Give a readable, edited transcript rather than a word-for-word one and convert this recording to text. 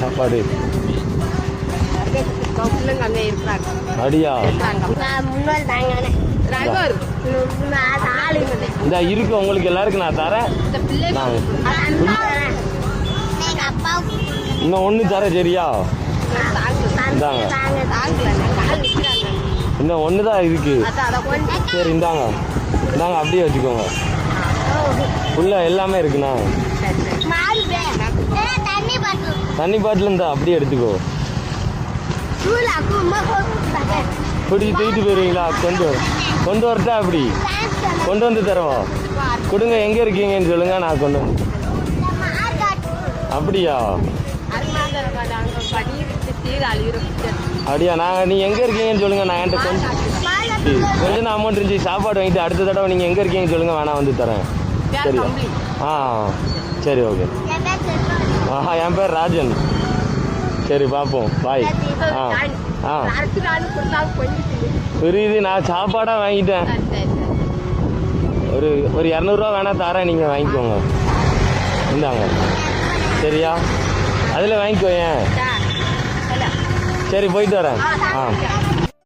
சாப்பாடு? அப்படியா? இந்த இருக்கு உங்களுக்கு எல்லாருக்கும் நான் தரேன். இன்னும் ஒன்று தரேன் சரியா? இந்தாங்க, இன்னும் ஒன்று தான் இருக்கு. சரி இந்தாங்க இந்தாங்க, அப்படியே வச்சுக்கோங்க. உள்ள எல்லாமே இருக்குண்ணா. தண்ணி பாட்டில் இருந்தா அப்படியே எடுத்துக்கோ. பிடிச்சி தூக்கிட்டு போயிருவீங்களா? கொண்டு வரட்டா? அப்படி கொண்டு வந்து தரவா? கொடுங்க, எங்கே இருக்கீங்கன்னு சொல்லுங்க, நான் கொண்டு வந்து. அப்படியா? அப்படியா? நீ எங்கே இருக்கீங்கன்னு சொல்லுங்க, நான் என்கிட்ட கொஞ்சம் அமௌண்ட் இருந்துச்சு, சாப்பாடு வாங்கிட்டு அடுத்த தடவை நீங்கள் எங்கே இருக்கீங்கன்னு சொல்லுங்க, வேணா வந்து தரேன். சரியா? சரி ஓகே. என் பேர் ராஜன். சரி பார்ப்போம், பாய். புரியுது, நான் சாப்பாடாக வாங்கிட்டேன். ஒரு 200 வேணா தரேன், நீங்கள் வாங்கிக்கோங்க. இந்தாங்க சரியா? அதில் வாங்கிக்கோ. ஏன்? சரி போயிட்டு வரேன்.